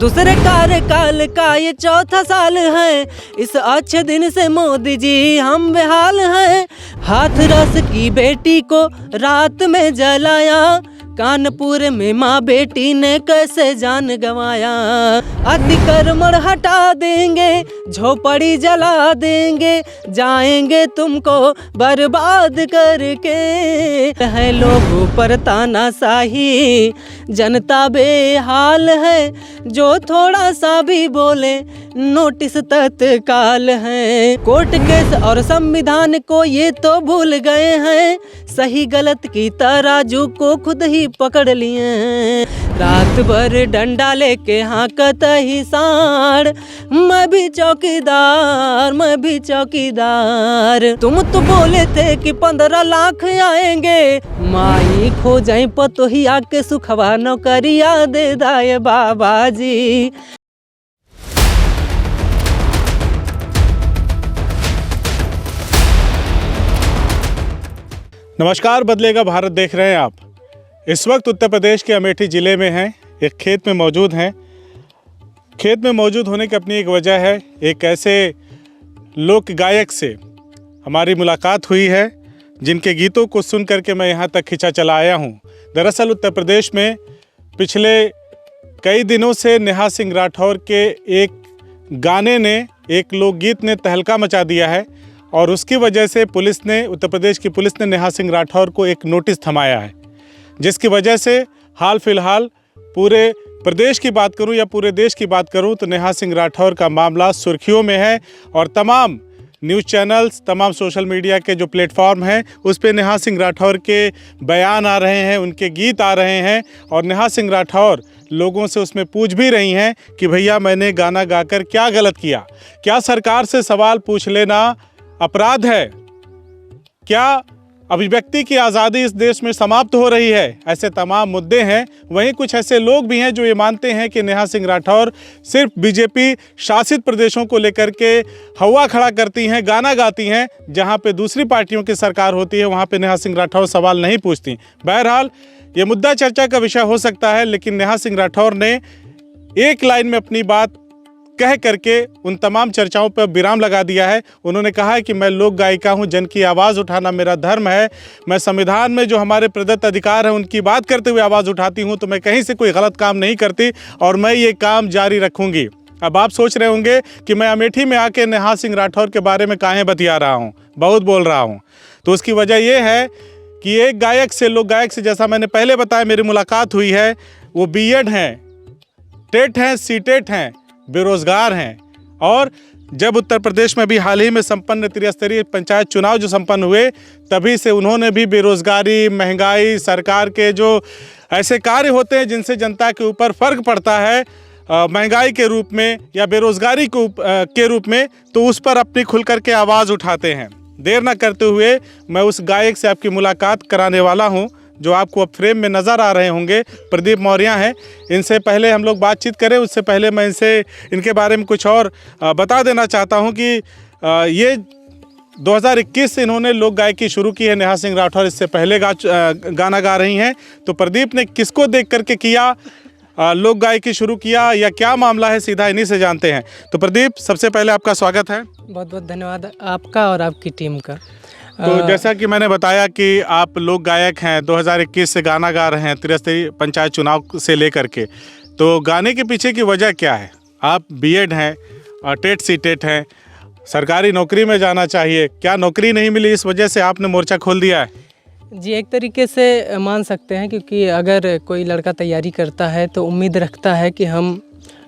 दूसरे कार्यकाल का ये चौथा साल है, इस अच्छे दिन से मोदी जी हम बेहाल हैं। हाथरस की बेटी को रात में जलाया, कानपुर में माँ बेटी ने कैसे जान गंवाया। अतिक्रमण हटा देंगे, झोपड़ी जला देंगे, जाएंगे तुमको बर्बाद करके। है लोगों पर तानाशाही, जनता बेहाल है, जो थोड़ा सा भी बोले नोटिस तत्काल है। कोर्ट केस और संविधान को ये तो भूल गए हैं, सही गलत की तराजू को खुद ही पकड़ लिए हैं। रात भर डंडा लेके हाकत ही साड़, मैं भी चौकीदार, मैं भी चौकीदार। तुम तो बोले थे कि 15 लाख आएंगे, माई खो जाए पतोही आके सुखवा नौकरिया दे दाए बाबा जी। नमस्कार, बदलेगा भारत देख रहे हैं आप। इस वक्त उत्तर प्रदेश के अमेठी ज़िले में हैं, एक खेत में मौजूद हैं। खेत में मौजूद होने की अपनी एक वजह है। एक ऐसे लोक गायक से हमारी मुलाकात हुई है जिनके गीतों को सुन करके मैं यहाँ तक खिंचा चला आया हूँ। दरअसल उत्तर प्रदेश में पिछले कई दिनों से नेहा सिंह राठौर के एक गाने ने, एक लोकगीत ने तहलका मचा दिया है और उसकी वजह से पुलिस ने, उत्तर प्रदेश की पुलिस ने नेहा सिंह राठौर को एक नोटिस थमाया है, जिसकी वजह से हाल फिलहाल पूरे प्रदेश की बात करूं या पूरे देश की बात करूं तो नेहा सिंह राठौर का मामला सुर्खियों में है। और तमाम न्यूज़ चैनल्स, तमाम सोशल मीडिया के जो प्लेटफॉर्म हैं उस पे नेहा सिंह राठौर के बयान आ रहे हैं, उनके गीत आ रहे हैं और नेहा सिंह राठौर लोगों से उसमें पूछ भी रही हैं कि भैया मैंने गाना गाकर क्या गलत किया, क्या सरकार से सवाल पूछ लेना अपराध है, क्या अभिव्यक्ति की आज़ादी इस देश में समाप्त हो रही है। ऐसे तमाम मुद्दे हैं। वहीं कुछ ऐसे लोग भी हैं जो ये मानते हैं कि नेहा सिंह राठौर सिर्फ बीजेपी शासित प्रदेशों को लेकर के हवा खड़ा करती हैं, गाना गाती हैं। जहां पे दूसरी पार्टियों की सरकार होती है वहां पे नेहा सिंह राठौर सवाल नहीं पूछती। बहरहाल ये मुद्दा चर्चा का विषय हो सकता है, लेकिन नेहा सिंह राठौर ने एक लाइन में अपनी बात कह करके उन तमाम चर्चाओं पर विराम लगा दिया है। उन्होंने कहा है कि मैं लोक गायिका हूं, जन की आवाज़ उठाना मेरा धर्म है। मैं संविधान में जो हमारे प्रदत्त अधिकार हैं उनकी बात करते हुए आवाज़ उठाती हूं, तो मैं कहीं से कोई गलत काम नहीं करती और मैं ये काम जारी रखूंगी। अब आप सोच रहे होंगे कि मैं अमेठी में आके नेहा सिंह राठौर के बारे में काहे बतिया रहा हूँ, बहुत बोल रहा हूँ। तो उसकी वजह यह है कि एक गायक से, लोक गायक से, जैसा मैंने पहले बताया मेरी मुलाकात हुई है, वो बीएड हैं, टेट हैं, सीटेट हैं, बेरोजगार हैं। और जब उत्तर प्रदेश में भी हाल ही में संपन्न त्रिस्तरीय पंचायत चुनाव जो संपन्न हुए, तभी से उन्होंने भी बेरोजगारी, महंगाई, सरकार के जो ऐसे कार्य होते हैं जिनसे जनता के ऊपर फ़र्क पड़ता है महंगाई के रूप में या बेरोजगारी के रूप में, तो उस पर अपनी खुल कर के आवाज़ उठाते हैं। देर न करते हुए मैं उस गायक से आपकी मुलाकात कराने वाला हूँ जो आपको अब फ्रेम में नज़र आ रहे होंगे। प्रदीप मौर्य हैं। इनसे पहले हम लोग बातचीत करें उससे पहले मैं इनके बारे में कुछ और बता देना चाहता हूं कि ये 2021 से इन्होंने लोक गायकी शुरू की है। नेहा सिंह राठौर इससे पहले गाना गा रही हैं। तो प्रदीप ने किसको देख करके किया लोक गायकी शुरू किया या क्या मामला है, सीधा इन्हीं से जानते हैं। तो प्रदीप, सबसे पहले आपका स्वागत है। बहुत बहुत धन्यवाद आपका और आपकी टीम का। तो जैसा कि मैंने बताया कि आप लोक गायक हैं, 2021 से गाना गा रहे हैं त्रिस्तरीय पंचायत चुनाव से लेकर के। तो गाने के पीछे की वजह क्या है? आप बीएड हैं, टेट सीटेट हैं, सरकारी नौकरी में जाना चाहिए, क्या नौकरी नहीं मिली इस वजह से आपने मोर्चा खोल दिया है? जी, एक तरीके से मान सकते हैं, क्योंकि अगर कोई लड़का तैयारी करता है तो उम्मीद रखता है कि हम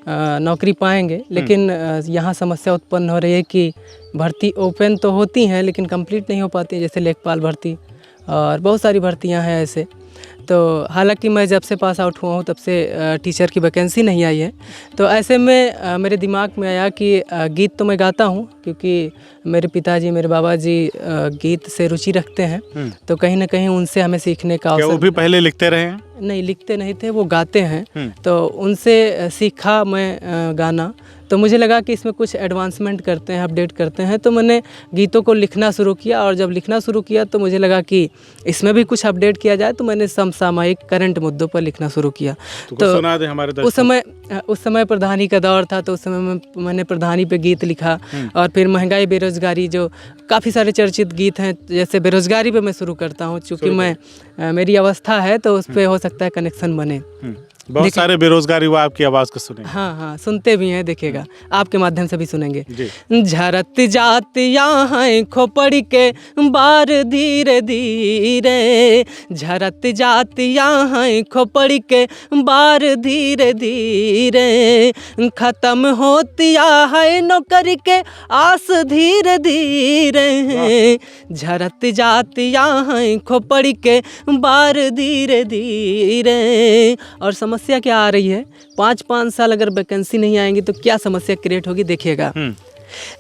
नौकरी पाएंगे, लेकिन यहाँ समस्या उत्पन्न हो रही है कि भर्ती ओपन तो होती हैं लेकिन कंप्लीट नहीं हो पाती, जैसे लेखपाल भर्ती और बहुत सारी भर्तियाँ हैं ऐसे। तो हालांकि मैं जब से पास आउट हुआ हूँ तब से टीचर की वैकेंसी नहीं आई है। तो ऐसे में मेरे दिमाग में आया कि गीत तो मैं गाता हूँ, क्योंकि मेरे पिताजी, मेरे बाबा जी गीत से रुचि रखते हैं, तो कहीं ना कहीं उनसे हमें सीखने का अवसर। वो भी पहले लिखते रहे हैं? नहीं, लिखते नहीं थे, वो गाते हैं। तो उनसे सीखा मैं गाना। तो मुझे लगा कि इसमें कुछ एडवांसमेंट करते हैं, अपडेट करते हैं, तो मैंने गीतों को लिखना शुरू किया। और जब लिखना शुरू किया तो मुझे लगा कि इसमें भी कुछ अपडेट किया जाए, तो मैंने समसामयिक करंट मुद्दों पर लिखना शुरू किया। तो सुना दे हमारे दर्शकों। उस समय प्रधानी का दौर था, तो उस समय मैंने प्रधानी पे गीत लिखा। और फिर महंगाई बेरोजगारी, जो काफ़ी सारे चर्चित गीत हैं, जैसे बेरोजगारी पे मैं शुरू करता हूँ, चूँकि मेरी अवस्था है तो उस पर हो सकता है कनेक्शन बने। बहुत सारे बेरोजगार युवा आपकी आवाज़ को सुनेंगे। हाँ, सुनते भी हैं, देखिएगा, आपके माध्यम से भी सुनेंगे। झरत जात यहाँ खोपड़ी के बार धीरे धीरे, झरत जात यहाँ खोपड़ी के बार धीरे धीरे, खत्म होतिया है नौकरी के आस धीरे धीरे, झरत जात यहाँ खोपड़ी के बार धीरे धीरे। और समस्या क्या आ रही है, 5-5 साल अगर वैकेंसी नहीं आएंगी तो क्या समस्या क्रिएट होगी, देखिएगा।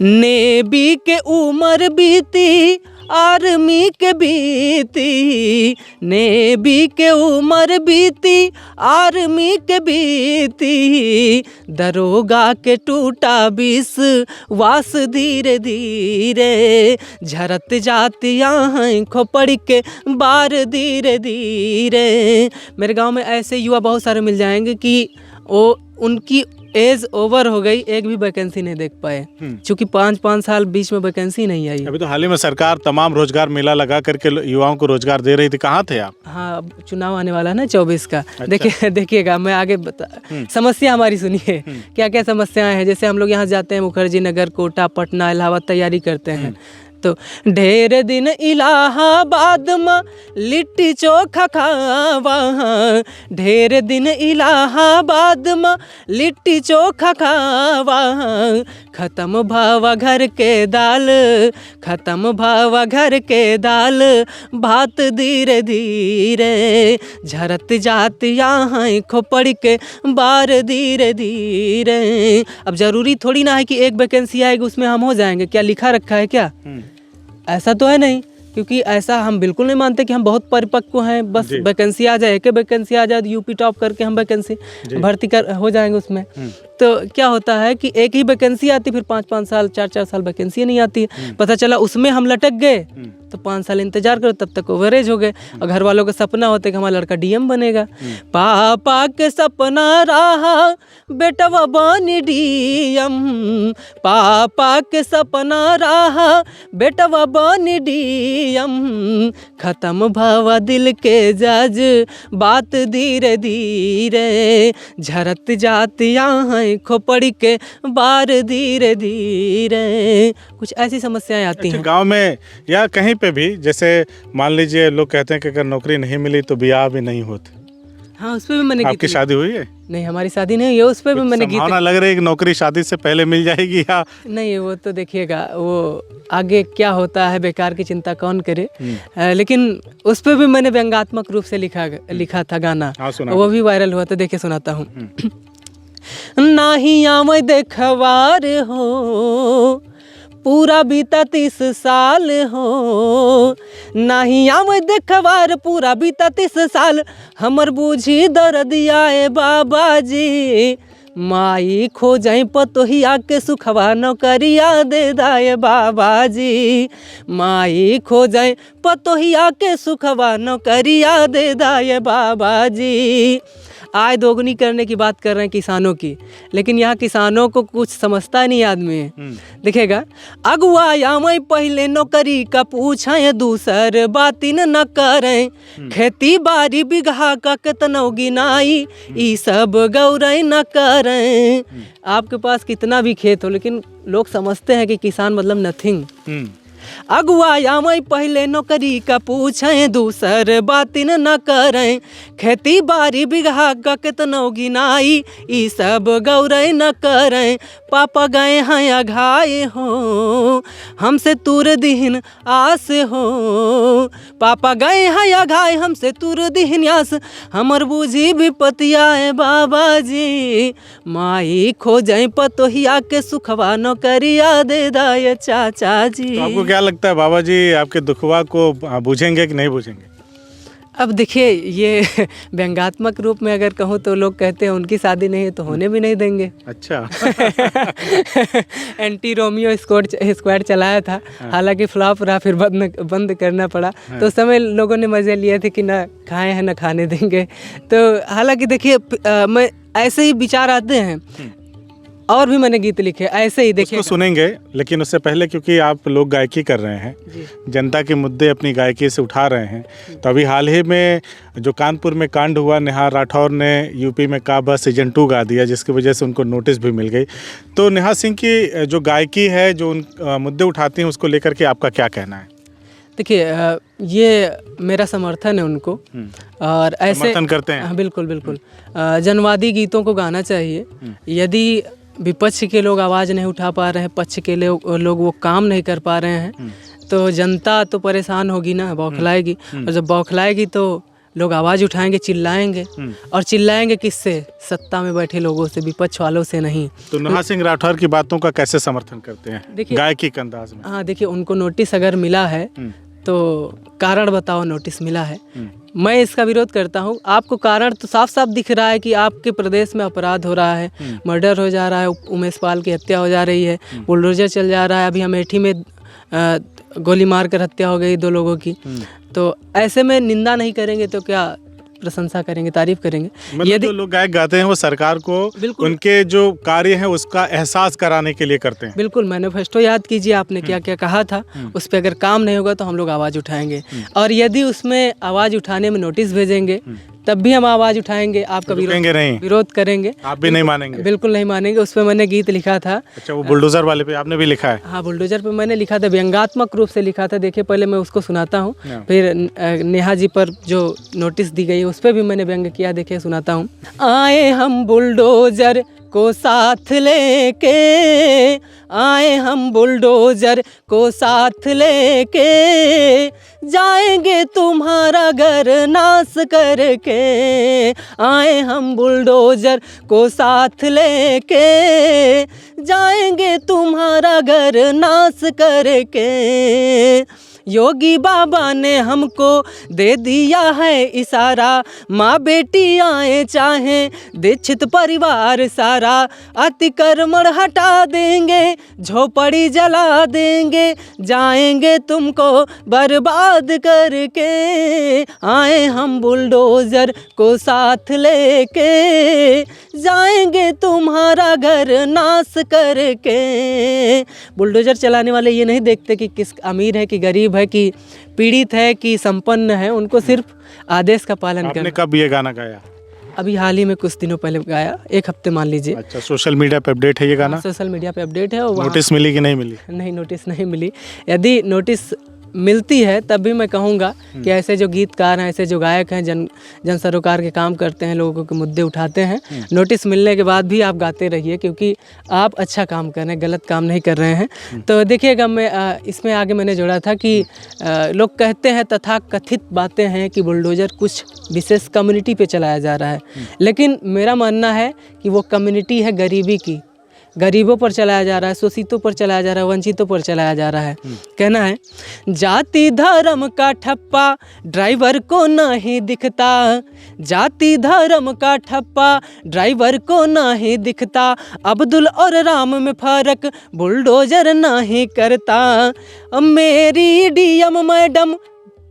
नेवी के उम्र बीती, आर्मी के बीती, नेवी के उम्र बीती, आर्मी के बीती, दरोगा के टूटा विश्वास धीरे धीरे, झरत जाती यहाँ खोपड़ी के बार धीरे धीरे। मेरे गांव में ऐसे युवा बहुत सारे मिल जाएंगे कि उनकी एज ओवर हो गई, एक भी वैकेंसी नहीं देख पाए, क्योंकि 5-5 साल बीच में वैकेंसी नहीं आई। अभी तो हाल ही में सरकार तमाम रोजगार मेला लगा करके युवाओं को रोजगार दे रही थी, कहाँ थे आप? हाँ, चुनाव आने वाला है ना 24 का। अच्छा। देखिएगा, मैं आगे समस्या हमारी सुनिए, क्या क्या समस्याएं हैं। जैसे हम लोग यहाँ जाते हैं मुखर्जी नगर, कोटा, पटना, इलाहाबाद तैयारी करते हैं, तो ढेर दिन इलाहाबाद में लिट्टी चोखा खावा, ढेर दिन इलाहाबाद में लिट्टी चोखा खावा, खत्म भावा घर के दाल, खत्म भावा घर के दाल भात धीरे धीरे, झरत जात यहाँ खोपड़ के बार धीरे धीरे। अब ज़रूरी थोड़ी ना है कि एक वैकेंसी आएगी उसमें हम हो जाएंगे, क्या लिखा रखा है क्या? ऐसा तो है नहीं, क्योंकि ऐसा हम बिल्कुल नहीं मानते कि हम बहुत परिपक्व हैं, बस वैकेंसी आ जाए, एक वैकेंसी आ जाए तो यूपी टॉप करके हम वैकेंसी भर्ती हो जाएंगे उसमें। तो क्या होता है कि एक ही वैकेंसी आती, फिर 5-5 साल 4-4 साल वैकेंसी नहीं आती, पता चला उसमें हम लटक गए, तो 5 साल इंतजार करो, तब तक ओवरेज हो गए। और घर वालों का सपना होता है कि हमारा लड़का डीएम बनेगा, पापा के सपना रहा बेटवा बनी डीएम, पापा के सपना रहा बेटवा बनी डीएम, खत्म भावा दिल के जज बात धीरे धीरे, झरत जात यहाँ खोपड़ी के बार धीरे धीरे। कुछ ऐसी समस्याएं आती हैं गांव में या कहीं पे भी। जैसे मान लीजिए लोग कहते हैं कि अगर नौकरी नहीं मिली तो ब्याह भी नहीं होते। हाँ, उस पर भी मैंने आपकी शादी हुई है? नहीं, हमारी शादी नहीं हुई है, उस पर भी मैंने गीत लग रहा है कि नौकरी शादी से पहले मिल जाएगी या नहीं? वो तो देखिएगा, वो आगे क्या होता है, बेकार की चिंता कौन करे। लेकिन उस पर भी मैंने व्यंग्यात्मक रूप से लिखा था गाना। वो भी वायरल हुआ था, देखिए सुनाता हूँ। नाही आवे देखवार हो, पूरा बीता 30 साल हो, नहीं आवे देखवार पूरा बीता 30 साल, हमर बूझी दर्द आए बाबा जी, माई खो जाए पतोहिया के सुखवा नौकरिया दे दाए बाबा जी, माई खो जाए पतोहिया के सुखवा नौकरिया दे दाए बाबा जी। आय दोगुनी करने की बात कर रहे हैं किसानों की, लेकिन यहाँ किसानों को कुछ समझता नहीं आदमी है। देखिएगा, अगुआ या मैं पहले नौकरी का पूछें, दूसर बातिन न करें, खेती बाड़ी बिगहा का कितनों गिनाई, ई सब गौरई न करें। आपके पास कितना भी खेत हो, लेकिन लोग समझते हैं कि किसान मतलब नथिंग। अगुआ या मैं पहले नौकरी का पूछें, दूसर बातिन न करें, खेती बाड़ी बिगहा का कितनों गिनाई, ई सब गौरई न करें, पापा गए हैं अघाए हो, हमसे तुर दिहन आस हो, पापा गए हैं अघाए हमसे तुर दिहन आस, हमर बूझी विपतिया बाबा जी, माई खो जाए पतोहिया के सुखवा नौकरिया दे दाए चाचा जी। तो आपको क्या लगता है बाबा जी, आपके दुखवा को बूझेंगे कि नहीं बूझेंगे? अब देखिए, ये व्यंग्यात्मक रूप में अगर कहूँ तो लोग कहते हैं उनकी शादी नहीं है तो होने भी नहीं देंगे। अच्छा। एंटी रोमियो स्क्वाड चलाया था, हालांकि फ्लॉप रहा, फिर बंद करना पड़ा। तो उस समय लोगों ने मज़े लिए थे कि ना खाए हैं ना खाने देंगे। तो हालांकि देखिए, मैं ऐसे ही विचार आते हैं, और भी मैंने गीत लिखे ऐसे ही, देखिए उसको सुनेंगे। लेकिन उससे पहले, क्योंकि आप लोग गायकी कर रहे हैं, जनता के मुद्दे अपनी गायकी से उठा रहे हैं, तो अभी हाल ही में जो कानपुर में कांड हुआ, नेहा राठौर ने यूपी में का सीजन 2 गा दिया, जिसकी वजह से उनको नोटिस भी मिल गई। तो नेहा सिंह की जो गायकी है, जो उन मुद्दे उठाती हैं, उसको लेकर के आपका क्या कहना है? देखिए, ये मेरा समर्थन है उनको, और ऐसे समर्थन करते हैं। हाँ, बिल्कुल बिल्कुल। जनवादी गीतों को गाना चाहिए। यदि विपक्ष के लोग आवाज़ नहीं उठा पा रहे हैं, पक्ष के लोग वो काम नहीं कर पा रहे हैं, तो जनता तो परेशान होगी ना, बौखलाएगी। और जब बौखलाएगी तो लोग आवाज़ उठाएंगे, चिल्लाएंगे। और चिल्लाएंगे किससे? सत्ता में बैठे लोगों से, विपक्ष वालों से नहीं। तो नेहा सिंह राठौर की बातों का कैसे समर्थन करते हैं, देखिए, गायकी के अंदाज में? हाँ, देखिए, उनको नोटिस अगर मिला है तो कारण बताओ, नोटिस मिला है। मैं इसका विरोध करता हूँ। आपको कारण तो साफ साफ दिख रहा है कि आपके प्रदेश में अपराध हो रहा है, मर्डर हो जा रहा है, उमेश पाल की हत्या हो जा रही है, बुलडोजर चल जा रहा है, अभी अमेठी में गोली मार कर हत्या हो गई 2 लोगों की। तो ऐसे में निंदा नहीं करेंगे तो क्या प्रशंसा करेंगे, तारीफ करेंगे? मतलब जो लोग गायक गाते हैं वो सरकार को उनके जो कार्य है उसका एहसास कराने के लिए करते हैं। बिल्कुल, मैनिफेस्टो याद कीजिए, आपने क्या क्या कहा था, उस पर अगर काम नहीं होगा तो हम लोग आवाज़ उठाएंगे। और यदि उसमें आवाज़ उठाने में नोटिस भेजेंगे तब भी हम आवाज़ उठाएंगे, आपका विरोध करेंगे। आप भी नहीं मानेंगे? बिल्कुल नहीं मानेंगे। उस पर मैंने गीत लिखा था। अच्छा, वो बुलडोजर वाले पे आपने भी लिखा है? हाँ, बुलडोजर पे मैंने लिखा था, व्यंग्यात्मक रूप से लिखा था। देखिए, पहले मैं उसको सुनाता हूँ, फिर नेहा जी पर जो नोटिस दी गई उस पर भी मैंने व्यंग किया। देखिए, सुनाता हूँ। आए हम बुलडोजर को साथ लेके, आए हम बुलडोजर को साथ लेके, जाएंगे तुम्हारा घर नाश करके। आए हम बुलडोजर को साथ लेके, जाएंगे तुम्हारा घर नाश करके। योगी बाबा ने हमको दे दिया है इशारा, माँ बेटी आए चाहे दीक्षित परिवार सारा, अतिक्रमण हटा देंगे, झोपड़ी जला देंगे, जाएंगे तुमको बर्बाद करके। आए हम बुलडोजर को साथ लेके, जाएंगे तुम्हारा घर नाश करके। बुलडोजर चलाने वाले ये नहीं देखते कि किस अमीर है कि गरीब है, कि पीड़ित है कि संपन्न है, उनको सिर्फ आदेश का पालन करना। आपने कब ये गाना गाया? अभी हाल ही में कुछ दिनों पहले गाया, 1 हफ्ते मान लीजिए। अच्छा, सोशल मीडिया पे अपडेट है ये गाना? सोशल मीडिया पे अपडेट है। नोटिस मिली कि नहीं मिली? नहीं, नोटिस नहीं मिली। यदि नोटिस मिलती है तब भी मैं कहूँगा कि ऐसे जो गीतकार हैं, ऐसे जो गायक हैं, जन सरोकार के काम करते हैं, लोगों के मुद्दे उठाते हैं, नोटिस मिलने के बाद भी आप गाते रहिए, क्योंकि आप अच्छा काम कर रहे हैं, गलत काम नहीं कर रहे हैं। तो देखिएगा, मैं इसमें आगे मैंने जोड़ा था कि लोग कहते हैं, तथा कथित बातें हैं कि बुलडोजर कुछ विशेष कम्युनिटी पे चलाया जा रहा है, लेकिन मेरा मानना है कि वो कम्युनिटी है गरीबी की, गरीबों पर चलाया जा रहा है, शोषितों पर चलाया जा रहा है, वंचितों पर चलाया जा रहा है। कहना है, जाति धर्म का ठप्पा ड्राइवर को नहीं दिखता, जाति धर्म का ठप्पा ड्राइवर को नहीं दिखता, अब्दुल और राम में फर्क बुलडोजर नहीं करता। मेरी डीएम मैडम,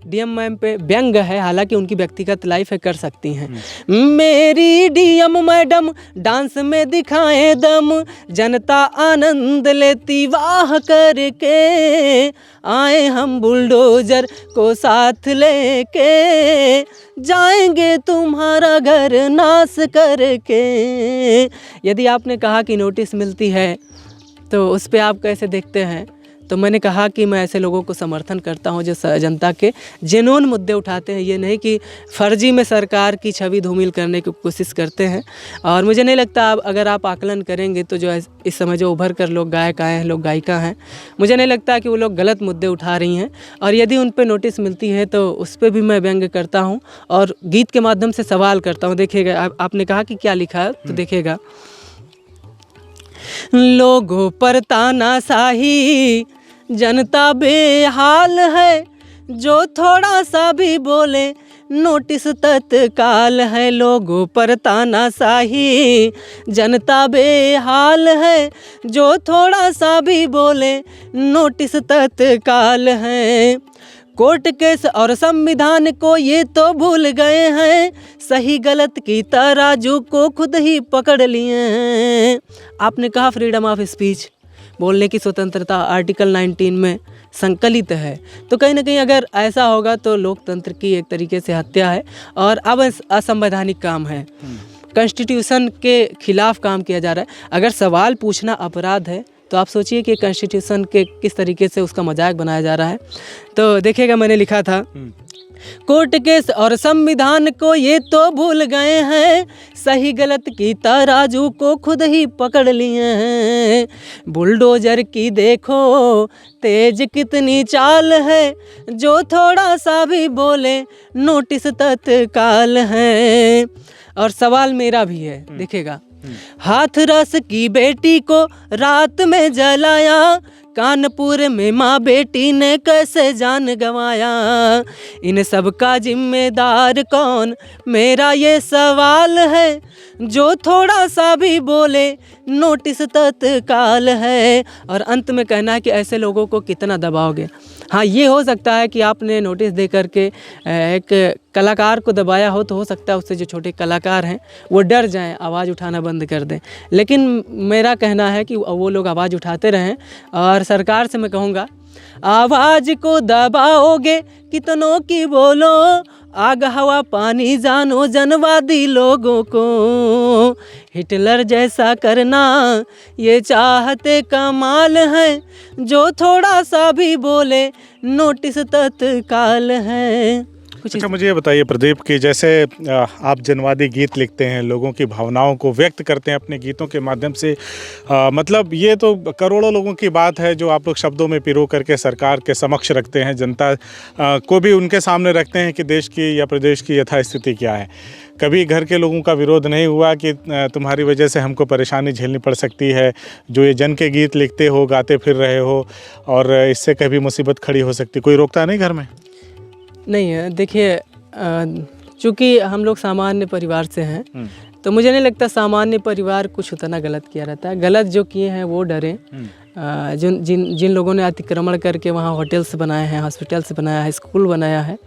डीएम मैम पे व्यंग है, हालांकि उनकी व्यक्तिगत लाइफ है, कर सकती हैं। मेरी डीएम मैडम डांस में दिखाएं दम, जनता आनंद लेती वाह करके। आए हम बुलडोजर को साथ लेके, जाएंगे तुम्हारा घर नाश करके। यदि आपने कहा कि नोटिस मिलती है तो उस पर आप कैसे देखते हैं, तो मैंने कहा कि मैं ऐसे लोगों को समर्थन करता हूं जो जनता के जेन्युइन मुद्दे उठाते हैं, ये नहीं कि फर्जी में सरकार की छवि धूमिल करने की कोशिश करते हैं। और मुझे नहीं लगता, अगर आप आकलन करेंगे तो जो इस समय जो उभर कर लोग गायक आए हैं, लोग गायिका हैं, मुझे नहीं लगता कि वो लोग गलत मुद्दे उठा रही हैं। और यदि उन पर नोटिस मिलती है तो उस पर भी मैं व्यंग करता हूँ और गीत के माध्यम से सवाल करता हूँ। देखिएगा, आपने कहा कि क्या लिखा है, तो देखिएगा। लोगों पर तानाशाही, जनता बेहाल है, जो थोड़ा सा भी बोले नोटिस तत्काल है, लोगों पर तानाशाही, जनता बेहाल है, जो थोड़ा सा भी बोले नोटिस तत्काल है। कोर्ट केस और संविधान को ये तो भूल गए हैं, सही गलत की तराजू को खुद ही पकड़ लिए हैं। आपने कहा फ्रीडम ऑफ स्पीच, बोलने की स्वतंत्रता आर्टिकल 19 में संकलित है, तो कहीं ना कहीं अगर ऐसा होगा तो लोकतंत्र की एक तरीके से हत्या है और अब असंवैधानिक काम है, कॉन्स्टिट्यूशन के खिलाफ काम किया जा रहा है। अगर सवाल पूछना अपराध है तो आप सोचिए कि कॉन्स्टिट्यूशन के किस तरीके से उसका मजाक बनाया जा रहा है। तो देखिएगा, मैंने लिखा था कोर्ट केस और संविधान को ये तो भूल गए हैं, सही गलत की तराजू को खुद ही पकड़ लिए हैं। बुलडोजर की देखो तेज कितनी चाल है, जो थोड़ा सा भी बोले नोटिस तत्काल है। और सवाल मेरा भी है, देखिएगा, हाथरस की बेटी को रात में जलाया, कानपुर में माँ बेटी ने कैसे जान गंवाया, इन सब का जिम्मेदार कौन, मेरा ये सवाल है, जो थोड़ा सा भी बोले नोटिस तत्काल है। और अंत में कहना है कि ऐसे लोगों को कितना दबाओगे। हाँ, ये हो सकता है कि आपने नोटिस दे करके एक कलाकार को दबाया हो, तो हो सकता है उससे जो छोटे कलाकार हैं वो डर जाएं, आवाज़ उठाना बंद कर दें। लेकिन मेरा कहना है कि वो लोग आवाज़ उठाते रहें। और सरकार से मैं कहूँगा, आवाज़ को दबाओगे कितनों की बोलो, आग हवा पानी जानो जनवादी लोगों को, हिटलर जैसा करना ये चाहते कमाल है, जो थोड़ा सा भी बोले नोटिस तत्काल है। अच्छा, मुझे ये बताइए प्रदीप कि जैसे आप जनवादी गीत लिखते हैं, लोगों की भावनाओं को व्यक्त करते हैं अपने गीतों के माध्यम से, मतलब ये तो करोड़ों लोगों की बात है जो आप लोग शब्दों में पिरो करके सरकार के समक्ष रखते हैं, जनता को भी उनके सामने रखते हैं कि देश की या प्रदेश की यथास्थिति क्या है। कभी घर के लोगों का विरोध नहीं हुआ कि तुम्हारी वजह से हमको परेशानी झेलनी पड़ सकती है, जो ये जन के गीत लिखते हो, गाते फिर रहे हो, और इससे कभी मुसीबत खड़ी हो सकती, कोई रोकता नहीं घर में? नहीं है, देखिए, चूँकि हम लोग सामान्य परिवार से हैं, तो मुझे नहीं लगता सामान्य परिवार कुछ उतना गलत किया रहता है। गलत जो किए हैं वो डरे, जिन लोगों ने अतिक्रमण करके वहाँ होटल्स बनाए हैं, हॉस्पिटल्स बनाया है, स्कूल बनाया है,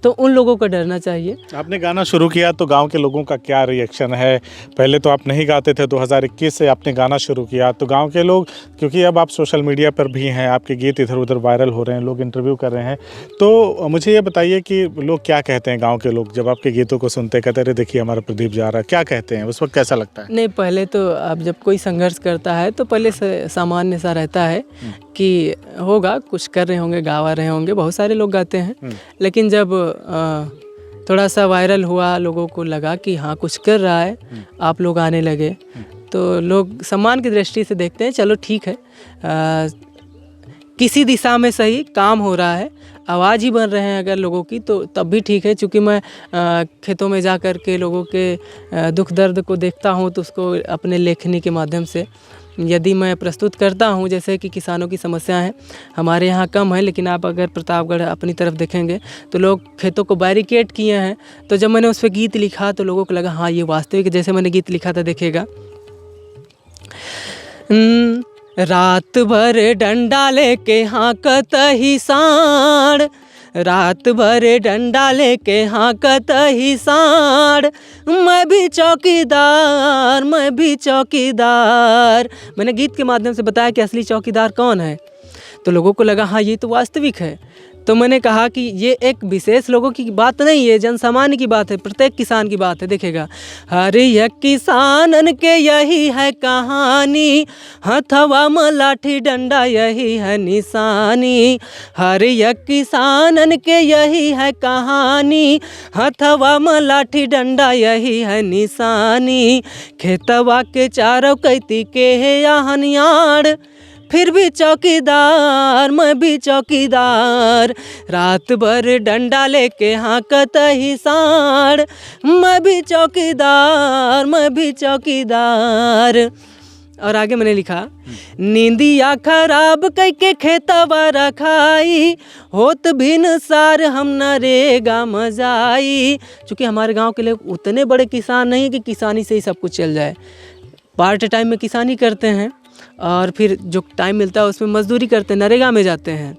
तो उन लोगों को डरना चाहिए। आपने गाना शुरू किया तो गांव के लोगों का क्या रिएक्शन है? पहले तो आप नहीं गाते थे, 2021 से आपने गाना शुरू किया, तो गांव के लोग, क्योंकि अब आप सोशल मीडिया पर भी हैं, आपके गीत इधर उधर वायरल हो रहे हैं, लोग इंटरव्यू कर रहे हैं, तो मुझे ये बताइए कि लोग क्या कहते हैं गाँव के लोग जब आपके गीतों को सुनते, कहते अरे देखिए हमारा प्रदीप जा रहा है, क्या कहते हैं उस वक्त, कैसा लगता है? नहीं, पहले तो अब जब कोई संघर्ष करता है तो पहले से सामान्य सा रहता है कि होगा, कुछ कर रहे होंगे, गा रहे होंगे, बहुत सारे लोग गाते हैं। लेकिन जब थोड़ा सा वायरल हुआ, लोगों को लगा कि हाँ कुछ कर रहा है, आप लोग आने लगे, तो लोग सम्मान की दृष्टि से देखते हैं, चलो ठीक है, किसी दिशा में सही काम हो रहा है, आवाज़ ही बन रहे हैं अगर लोगों की, तो तब भी ठीक है। चूँकि मैं खेतों में जा कर के लोगों के दुख दर्द को देखता हूँ, तो उसको अपने लेखनी के माध्यम से यदि मैं प्रस्तुत करता हूँ, जैसे कि किसानों की समस्याएं हैं हमारे यहाँ कम है, लेकिन आप अगर प्रतापगढ़ अपनी तरफ देखेंगे तो लोग खेतों को बैरिकेड किए हैं। तो जब मैंने उस पर गीत लिखा तो लोगों को लगा हाँ ये वास्तविक, जैसे मैंने गीत लिखा था, देखिएगा, रात भर डंडा लेके हाँकत ही सांड, रात भर डंडा लेके हाँकत ही सांड, मैं भी चौकीदार, मैं भी चौकीदार। मैंने गीत के माध्यम से बताया कि असली चौकीदार कौन है, तो लोगों को लगा हाँ ये तो वास्तविक है। तो मैंने कहा कि ये एक विशेष लोगों की बात नहीं है, जन सामान्य की बात है, प्रत्येक किसान की बात है। देखिएगा, हर एक किसानन के यही है कहानी, हथवा में लाठी डंडा यही है निशानी, हर एक किसानन के यही है कहानी, हथवा में लाठी डंडा यही है निशानी, खेतवा के चारों कैती के है हनियाड़, फिर भी चौकीदार, मैं भी चौकीदार, रात भर डंडा लेके हाँकत ही सांड, मैं भी चौकीदार, मैं भी चौकीदार। और आगे मैंने लिखा, नींदिया खराब करके खेतवा रखाई, होत भिन सार हम नरेगा मजाई। चूँकि हमारे गांव के लोग उतने बड़े किसान नहीं कि किसानी से ही सब कुछ चल जाए। पार्ट टाइम में किसानी करते हैं और फिर जो टाइम मिलता है उसमें मजदूरी करते हैं, नरेगा में जाते हैं।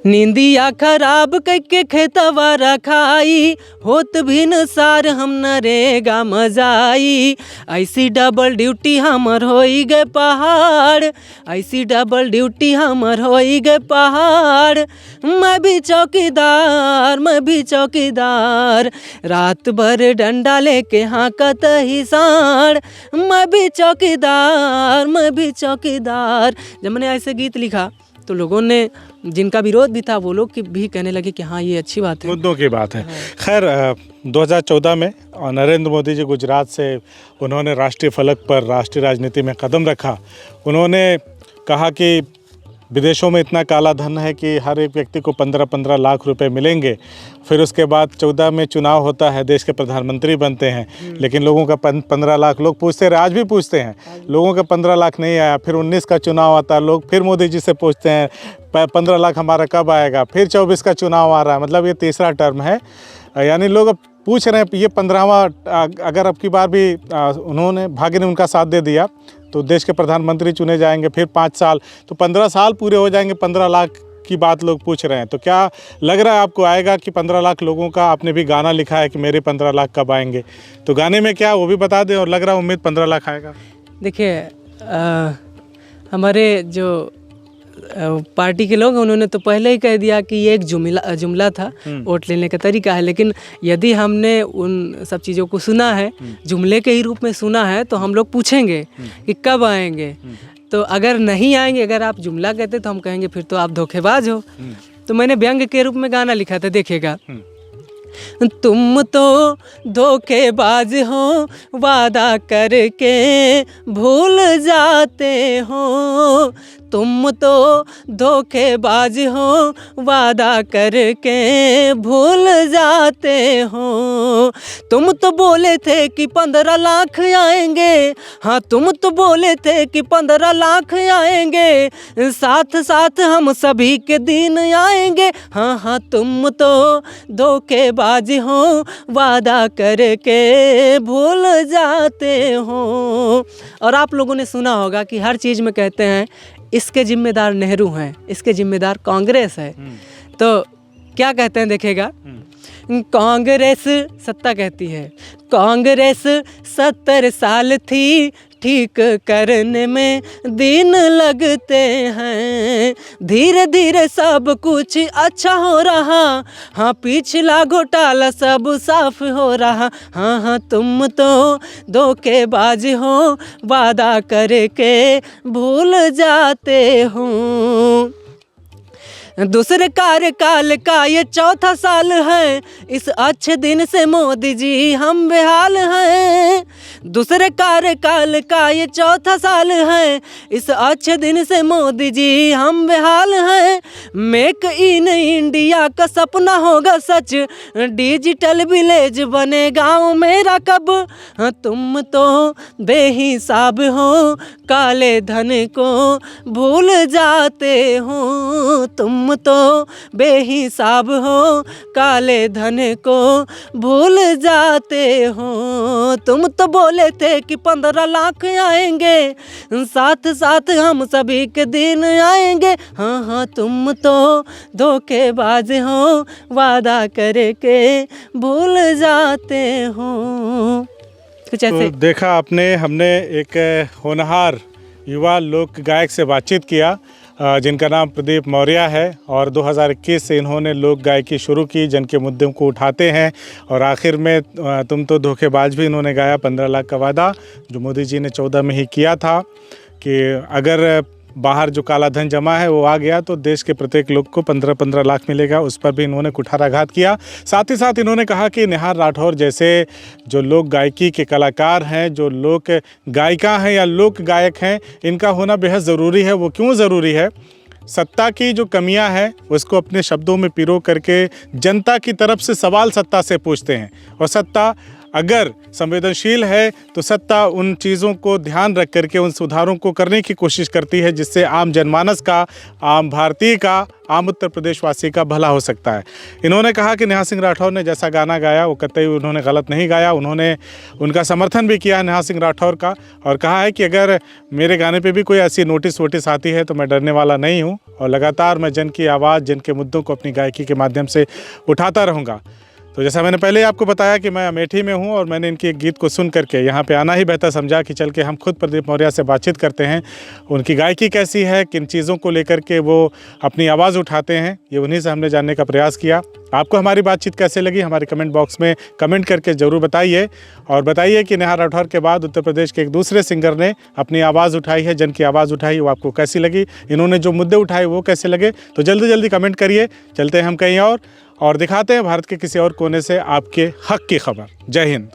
नींदिया खराब करके खेतवा रखाई, होत भिन सार हम नरेगा मजाई। ऐसी डबल ड्यूटी हमर होई गए पहाड़, ऐसी डबल ड्यूटी हमर होई गए पहाड़। मैं भी चौकीदार, मैं भी चौकीदार, रात भर डंडा लेके हाँकत ही साड़। मैं भी चौकीदार, मैं भी चौकीदार। जब मैंने ऐसे गीत लिखा तो लोगों ने, जिनका विरोध भी था, वो लोग भी कहने लगे कि हाँ ये अच्छी बात है, मुद्दों की बात है। खैर 2014 में नरेंद्र मोदी जी गुजरात से उन्होंने राष्ट्रीय फलक पर राष्ट्रीय राजनीति में कदम रखा। उन्होंने कहा कि विदेशों में इतना काला धन है कि हर एक व्यक्ति को 15-15 लाख रुपए मिलेंगे। फिर उसके बाद 14 में चुनाव होता है, देश के प्रधानमंत्री बनते हैं, लेकिन लोगों का 15 लाख लोग पूछते रहे, आज भी पूछते हैं, लोगों का 15 लाख नहीं आया। फिर 19 का चुनाव आता है, लोग फिर मोदी जी से पूछते हैं 15 लाख हमारा कब आएगा। फिर 24 का चुनाव आ रहा है, मतलब ये तीसरा टर्म है। यानी लोग अब पूछ रहे हैं, ये 15वां अगर अब की बार भी उन्होंने, भाग्य ने उनका साथ दे दिया तो देश के प्रधानमंत्री चुने जाएंगे। फिर 5 साल, तो 15 साल पूरे हो जाएंगे, 15 लाख की बात लोग पूछ रहे हैं। तो क्या लग रहा है आपको आएगा कि 15 लाख लोगों का? आपने भी गाना लिखा है कि मेरे 15 लाख कब आएंगे, तो गाने में क्या वो भी बता दें। और लग रहा है उम्मीद 15 लाख आएगा? देखिए हमारे जो पार्टी के लोग हैं उन्होंने तो पहले ही कह दिया कि ये एक जुमला था, वोट लेने का तरीका है। लेकिन यदि हमने उन सब चीज़ों को सुना है, जुमले के ही रूप में सुना है, तो हम लोग पूछेंगे कि कब आएंगे। तो अगर नहीं आएंगे, अगर आप जुमला कहते तो हम कहेंगे फिर तो आप धोखेबाज हो। तो मैंने व्यंग के रूप में गाना लिखा था, देखिएगा। तुम तो धोखेबाज हो, वादा करके भूल जाते हो। तुम तो धोखेबाज हो, वादा करके भूल जाते हो। तुम तो बोले थे कि 15 लाख आएंगे, हाँ तुम तो बोले थे कि 15 लाख आएंगे, साथ साथ हम सभी के दिन आएंगे। हाँ हाँ तुम तो धोखेबाज हो, वादा करके भूल जाते हो। और आप लोगों ने सुना होगा कि हर चीज़ में कहते हैं इसके जिम्मेदार नेहरू हैं, इसके जिम्मेदार कांग्रेस है। तो क्या कहते हैं, देखेगा, कांग्रेस, सत्ता कहती है कांग्रेस 70 साल थी, ठीक करने में दिन लगते हैं। धीरे धीरे सब कुछ अच्छा हो रहा, हाँ पिछला घोटाला सब साफ हो रहा। हाँ हाँ तुम तो धोखेबाज हो, वादा करके भूल जाते हो। दूसरे कार्यकाल का ये चौथा साल है, इस अच्छे दिन से मोदी जी हम बेहाल हैं। दूसरे कार्यकाल का ये चौथा साल है, इस अच्छे दिन से मोदी जी हम बेहाल हैं। मेक इन इंडिया का सपना होगा सच, डिजिटल विलेज बने गाँव मेरा कब। तुम तो बेहिसाब हो, काले धन को भूल जाते हो। तुम तो बेहिसाब हो, काले धन को भूल जाते हो। तुम तो बोले थे कि 15 लाख आएंगे, साथ साथ हम सभी के दिन आएंगे। हाँ हाँ तुम तो धोखेबाज हो, वादा करके भूल जाते हो। कुछ ऐसे। तो देखा आपने, हमने एक होनहार युवा लोक गायक से बातचीत किया जिनका नाम प्रदीप मौर्य है, और 2021 से इन्होंने लोक गायकी शुरू की, जन के मुद्दों को उठाते हैं। और आखिर में तुम तो धोखेबाज भी इन्होंने गाया, 15 लाख का वादा जो मोदी जी ने 14 में ही किया था कि अगर बाहर जो काला धन जमा है वो आ गया तो देश के प्रत्येक लोग को 15-15 लाख मिलेगा। उस पर भी इन्होंने कुठाराघात किया। साथ ही साथ इन्होंने कहा कि निहार राठौर जैसे जो लोक गायकी के कलाकार हैं, जो लोक गायिका हैं या लोक गायक हैं, इनका होना बेहद ज़रूरी है। वो क्यों ज़रूरी है? सत्ता की जो कमियां हैं उसको अपने शब्दों में पिरो करके जनता की तरफ से सवाल सत्ता से पूछते हैं, और सत्ता अगर संवेदनशील है तो सत्ता उन चीज़ों को ध्यान रख करके उन सुधारों को करने की कोशिश करती है जिससे आम जनमानस का, आम भारतीय का, आम उत्तर प्रदेशवासी का भला हो सकता है। इन्होंने कहा कि नेहा सिंह राठौर ने जैसा गाना गाया वो कतई उन्होंने गलत नहीं गाया। उन्होंने उनका समर्थन भी किया नेहा सिंह राठौर का और कहा है कि अगर मेरे गाने पे भी कोई ऐसी नोटिस वोटिस आती है तो मैं डरने वाला नहीं हूँ और लगातार मैं जन की आवाज़, जन के मुद्दों को अपनी गायकी के माध्यम से उठाता रहूँगा। तो जैसा मैंने पहले आपको बताया कि मैं अमेठी में हूँ और मैंने इनके एक गीत को सुन करके यहाँ पे आना ही बेहतर समझा कि चल के हम खुद प्रदीप मौर्य से बातचीत करते हैं, उनकी गायकी कैसी है, किन चीज़ों को लेकर के वो अपनी आवाज़ उठाते हैं, ये उन्हीं से हमने जानने का प्रयास किया। आपको हमारी बातचीत कैसे लगी हमारे कमेंट बॉक्स में कमेंट करके ज़रूर बताइए और बताइए कि नेहा राठौर के बाद उत्तर प्रदेश के एक दूसरे सिंगर ने अपनी आवाज़ उठाई है, जन की आवाज़ उठाई, वो आपको कैसी लगी, इन्होंने जो मुद्दे उठाए वो कैसे लगे। तो जल्दी जल्दी कमेंट करिए। चलते हैं हम कहीं और दिखाते हैं भारत के किसी और कोने से आपके हक की खबर। जय हिंद।